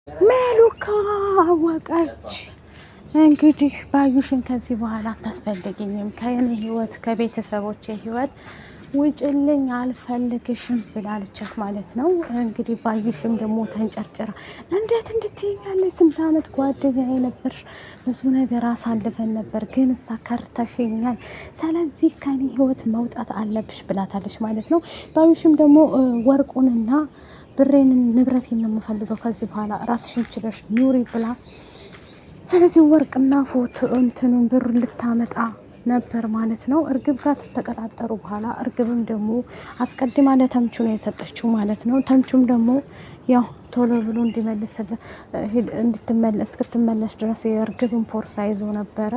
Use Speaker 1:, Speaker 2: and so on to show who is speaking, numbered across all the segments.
Speaker 1: ሜሉካ አወቀች። እንግዲህ ባዩሽን ከዚህ በኋላ አታስፈልገኝም፣ ከእኔ ህይወት ከቤተሰቦቼ ህይወት ውጭልኝ፣ አልፈልግሽም ብላለቻት ማለት ነው። እንግዲህ ባዩሽም ደግሞ ተንጨርጭራ እንዴት እንድትይኛለች? ስንት አመት ጓደኛ ነበር፣ ብዙ ነገር አሳልፈን ነበር፣ ግን እሳ ከርተሽኛል፣ ስለዚህ ከኔ ህይወት መውጣት አለብሽ ብላታለች ማለት ነው። ባዩሽም ደግሞ ወርቁንና ብሬን ንብረቴን ነው የምፈልገው ከዚህ በኋላ ራስሽን ችለሽ ኑሪ ብላ፣ ስለዚህ ወርቅና ፎቶ እንትኑን ብር ልታመጣ ነበር ማለት ነው። እርግብ ጋር ተቀጣጠሩ። በኋላ እርግብም ደግሞ አስቀድማ ለተምቹ ነው የሰጠችው ማለት ነው። ተምቹም ደግሞ ያው ቶሎ ብሎ እስክትመለስ ድረስ የእርግብን ፖርሳ ይዞ ነበረ።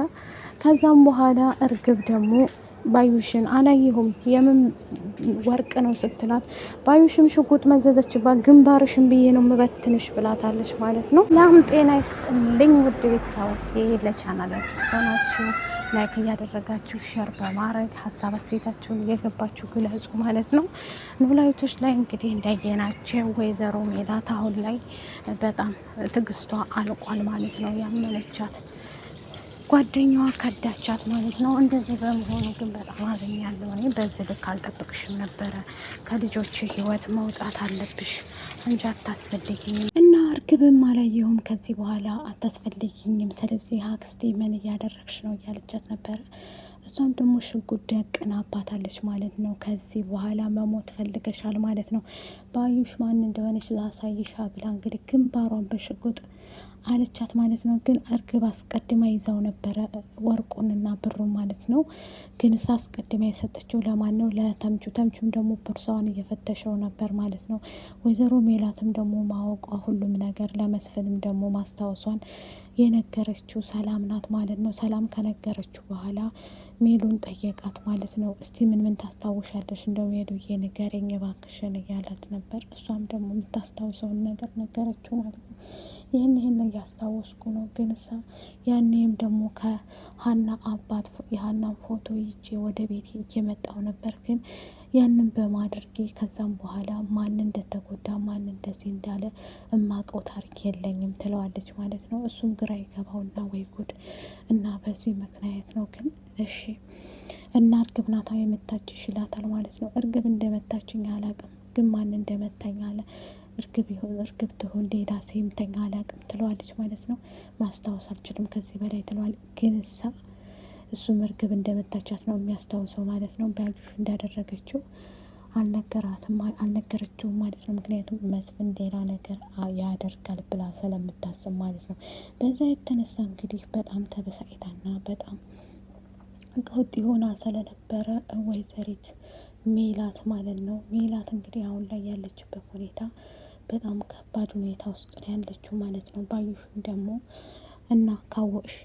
Speaker 1: ከዛም በኋላ እርግብ ደግሞ ባዩሽን አላየሁም የምን ወርቅ ነው ስትላት፣ ባዩሽም ሽጉጥ መዘዘችባት። ግንባርሽን ብዬ ነው ምበትንሽ ብላታለች ማለት ነው። ላም ጤና ይስጥልኝ ውድ ቤተሰቦቼ፣ ለቻናል አዲስ ከሆናችሁ ላይክ እያደረጋችሁ ሸር በማድረግ ሀሳብ አስተያየታችሁን እየገባችሁ ግለጹ ማለት ነው። ኖላዊቶች ላይ እንግዲህ እንዳየናቸው ወይዘሮ ሜላት አሁን ላይ በጣም ትግስቷ አልቋል ማለት ነው። ያመነቻት ጓደኛዋ ከዳቻት ማለት ነው። እንደዚህ በመሆኑ ግን በጣም አዝኛለሁ። እኔ በዚህ ልክ አልጠብቅሽም ነበረ። ከልጆች ህይወት መውጣት አለብሽ እንጂ አታስፈልጊኝም። እና እርግብም አላየሁም ከዚህ በኋላ አታስፈልጊኝም፣ ስለዚህ አክስቴ ምን እያደረግሽ ነው እያለቻት ነበረ። እሷም ደግሞ ሽጉጥ ደቅና አባታለች ማለት ነው። ከዚህ በኋላ መሞት ፈልገሻል ማለት ነው። ባዩሽ ማን እንደሆነች ላሳይሻ ብላ እንግዲህ ግንባሯን በሽጉጥ አለቻት ማለት ነው። ግን እርግብ አስቀድማ ይዛው ነበረ ወርቁንና ብሩን ማለት ነው። ግን እሷ አስቀድማ የሰጠችው ለማን ነው? ለተምቹ። ተምቹም ደግሞ ቦርሳዋን እየፈተሸው ነበር ማለት ነው። ወይዘሮ ሜላትም ደግሞ ማወቋ ሁሉም ነገር ለመስፍንም ደግሞ ማስታወሷን የነገረችው ሰላም ናት ማለት ነው። ሰላም ከነገረችው በኋላ ሜሉን ጠየቃት ማለት ነው። እስቲ ምን ምን ታስታውሻለሽ? እንደው ሜሉዬ ንገረኝ እባክሽን እያላት ነበር። እሷም ደግሞ የምታስታውሰውን ነገር ነገረችው ማለት ነው። ይህን እያስታወስኩ ነው፣ ግን እሳ ያኔም ደግሞ ከሀና አባት የሀናን ፎቶ ይዤ ወደ ቤት እየመጣው ነበር፣ ግን ያንን በማድረጌ ከዛም በኋላ ማን እንደተጎዳ ማን እንደዚህ እንዳለ እማቀው ታሪክ የለኝም ትለዋለች ማለት ነው። እሱም ግራ ይገባውና ወይ ጉድ፣ እና በዚህ ምክንያት ነው ግን እሺ እና እርግብ ናታ የመታችሽ ይላታል ማለት ነው። እርግብ እንደመታችኝ አላቅም፣ ግን ማን እንደመታኝ አለ እርግብ ትሆን ሌላ ሴምተኛ አላቅም ትለዋለች ማለት ነው። ማስታወስ አልችልም ከዚህ በላይ ትለዋል። ግን እሱም እርግብ እንደመታቻት ነው የሚያስታውሰው ማለት ነው። ባዩሽ እንዳደረገችው አልነገረችውም ማለት ነው። ምክንያቱም መስፍን ሌላ ነገር ያደርጋል ብላ ስለምታስብ ማለት ነው። በዛ የተነሳ እንግዲህ በጣም ተበሳጭታና በጣም ቀውጢ ሆና ስለነበረ ወይዘሪት ሜላት ማለት ነው። ሜላት እንግዲህ አሁን ላይ ያለችበት ሁኔታ በጣም ከባድ ሁኔታ ውስጥ ነው ያለችው ማለት ነው። ባዩሽም ደግሞ እና ካወቅሽ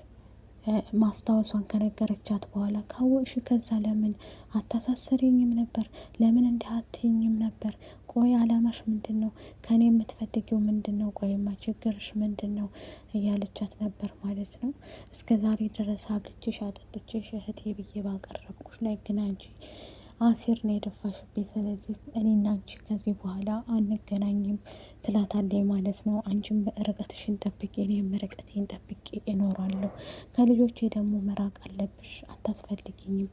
Speaker 1: ማስታወሷን ከነገረቻት በኋላ ካወቅሽ ከዛ ለምን አታሳስሪኝም ነበር? ለምን እንዲህ አትይኝም ነበር? ቆይ አላማሽ ምንድን ነው? ከኔ የምትፈልጊው ምንድን ነው? ቆይማ ችግርሽ ምንድን ነው? እያለቻት ነበር ማለት ነው። እስከ ዛሬ ድረስ አብልቼሽ አጠጥቼሽ እህቴ ብዬ ባቀረብኩሽ ላይ ግን አንቺ አሲር ነው የደፋሽብኝ። ስለዚህ እኔና አንቺ ከዚህ በኋላ አንገናኝም ትላታለች ማለት ነው። አንቺም ርቀትሽን ጠብቂ፣ እኔም ርቀቴን ጠብቄ እኖራለሁ። ከልጆቼ ደግሞ መራቅ አለብሽ፣ አታስፈልጊኝም።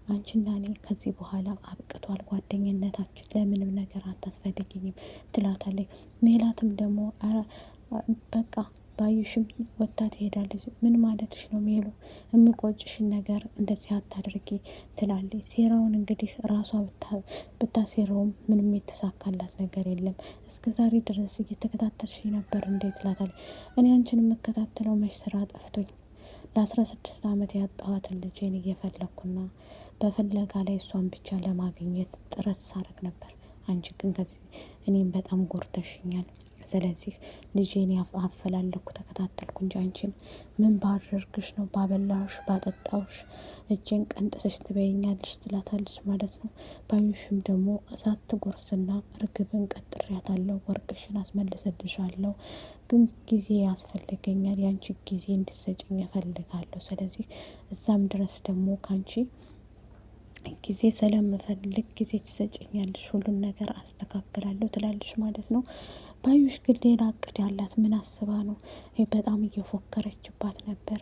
Speaker 1: አንቺና እኔ ከዚህ በኋላ አብቅቷል ጓደኝነታችን፣ ለምንም ነገር አታስፈልጊኝም ትላታለች። ሜላትም ደግሞ በቃ ባዩሽም ወጥታ ትሄዳለች። ምን ማለትሽ ነው ሜሉ? የሚቆጭሽን ነገር እንደዚህ አታድርጊ ትላለች። ሴራውን እንግዲህ ራሷ ብታሴረውም ምንም የተሳካላት ነገር የለም። እስከ ዛሬ ድረስ እየተከታተልሽ ነበር እንዴት ትላታለች። እኔ አንቺን የምከታተለው መች ስራ ጠፍቶኝ ለ16 አመት ያጣኋትን ልጄን እየፈለግኩና በፍለጋ ላይ እሷን ብቻ ለማግኘት ጥረት ሳረግ ነበር። አንቺ ግን ከዚህ እኔም በጣም ጎርተሽኛል። ስለዚህ ልጄን አፈላለኩ ተከታተልኩ እንጂ አንቺን ምን ባደርግሽ ነው? ባበላሽ ባጠጣውሽ እጄን ቀንጥሰሽ ትበይኛለሽ ትላታለች ማለት ነው። ባዩሽም ደግሞ እሳት ትጎርስና እርግብን ቀጥሬያታለሁ፣ ወርቅሽን አስመልሰልሻለሁ፣ ግን ጊዜ ያስፈልገኛል፣ የአንቺ ጊዜ እንድትሰጭኝ እፈልጋለሁ። ስለዚህ እዛም ድረስ ደግሞ ከአንቺ ጊዜ ስለምፈልግ ጊዜ ትሰጭኛለሽ፣ ሁሉን ነገር አስተካክላለሁ ትላለች ማለት ነው። ባዩሽ ግን ሌላ እቅድ ያላት ምን አስባ ነው? በጣም እየፎከረችባት ነበር።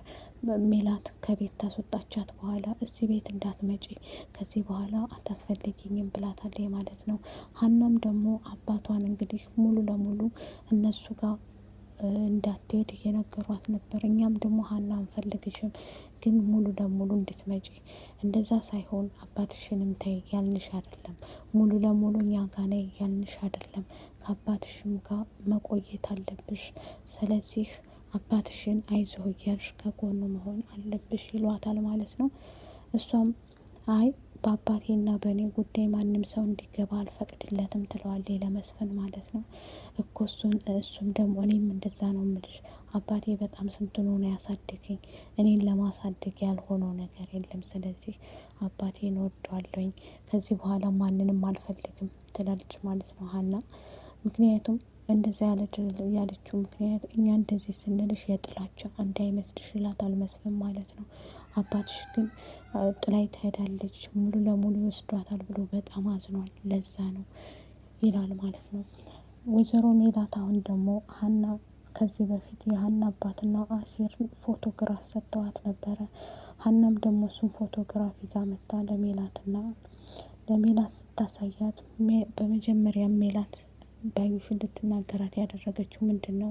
Speaker 1: ሜላት ከቤት ታስወጣቻት በኋላ እዚህ ቤት እንዳትመጪ ከዚህ በኋላ አታስፈልጊኝም ብላታለች ማለት ነው። ሀናም ደግሞ አባቷን እንግዲህ ሙሉ ለሙሉ እነሱ ጋር እንዳትሄድ እየነገሯት ነበር። እኛም ደግሞ ሀና አንፈልግሽም፣ ግን ሙሉ ለሙሉ እንድትመጪ እንደዛ ሳይሆን አባትሽንም ተይ ያልንሽ አይደለም፣ ሙሉ ለሙሉ እኛ ጋ ነይ ያልንሽ አይደለም፣ ከአባትሽም ጋር መቆየት አለብሽ። ስለዚህ አባትሽን አይዞህ እያልሽ ከጎኑ መሆን አለብሽ ይሏታል ማለት ነው። እሷም አይ በአባቴና በእኔ ጉዳይ ማንም ሰው እንዲገባ አልፈቅድለትም ትለዋለች ለመስፍን ማለት ነው። እኮ እሱም ደግሞ እኔም እንደዛ ነው የምልሽ፣ አባቴ በጣም ስንቱን ሆነ ያሳደገኝ፣ እኔን ለማሳደግ ያልሆነው ነገር የለም። ስለዚህ አባቴን እወደዋለሁኝ፣ ከዚህ በኋላ ማንንም አልፈልግም ትላለች ማለት ነው ሀና። ምክንያቱም እንደዛ ያለችው ምክንያት እኛ እንደዚህ ስንልሽ የጥላቻ እንዳይመስልሽ ይላታል መስፍን ማለት ነው። አባትሽ ግን ጥላይ ትሄዳለች ሙሉ ለሙሉ ይወስዷታል ብሎ በጣም አዝኗል፣ ለዛ ነው ይላል ማለት ነው። ወይዘሮ ሜላት አሁን ደግሞ ሀና ከዚህ በፊት የሀና አባትና አሲር ፎቶግራፍ ሰጥተዋት ነበረ። ሀናም ደግሞ እሱን ፎቶግራፍ ይዛ መጣ ለሜላት ስታሳያት፣ በመጀመሪያ ሜላት ባዩሽ እንድትናገራት ያደረገችው ምንድን ነው?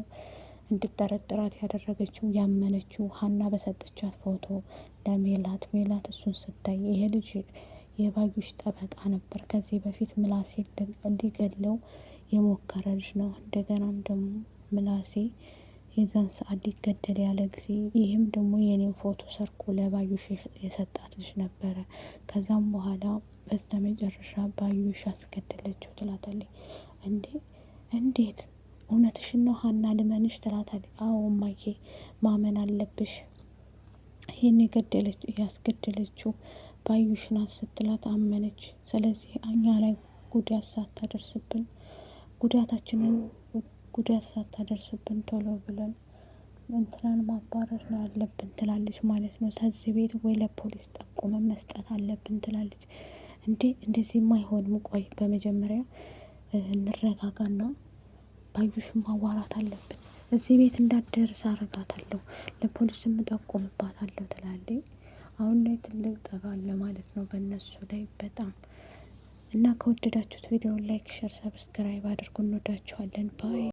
Speaker 1: እንድጠረጥራት ያደረገችው ያመነችው ሀና በሰጠቻት ፎቶ ለሜላት እሱን ስታይ ይሄ ልጅ የባዩሽ ጠበቃ ነበር፣ ከዚህ በፊት ምላሴ እንዲገለው የሞከረ ልጅ ነው። እንደገናም ደግሞ ምላሴ የዛን ሰዓት ሊገደል ያለ ጊዜ ይህም ደግሞ የኔን ፎቶ ሰርቆ ለባዩሽ የሰጣት ልጅ ነበረ። ከዛም በኋላ በስተ መጨረሻ ባዩሽ አስገደለችው ትላታለች። እንዴት እውነትሽን ነው ሀና ልመንሽ? ትላታለች። አዎ እማዬ ማመን አለብሽ፣ ይህን ያስገደለችው ባዩሽ ናት ስትላት አመነች። ስለዚህ እኛ ላይ ጉዳት ሳታደርስብን ቶሎ ብለን እንትናን ማባረር ነው ያለብን ትላለች ማለት ነው። ከዚህ ቤት ወይ ለፖሊስ ጠቁመን መስጠት አለብን ትላለች። እንደዚህም አይሆንም፣ ቆይ በመጀመሪያ እንረጋጋና ባዩሽን ማዋራት አለብን፣ እዚህ ቤት እንዳትደርስ አረጋታለሁ፣ ለፖሊስም እጠቁምባታለሁ ትላለች። አሁን ላይ ትልቅ ጠብ አለ ማለት ነው በእነሱ ላይ በጣም። እና ከወደዳችሁት ቪዲዮ ላይክ፣ ሸር፣ ሰብስክራይብ አድርጉ። እንወዳችኋለን። ባይ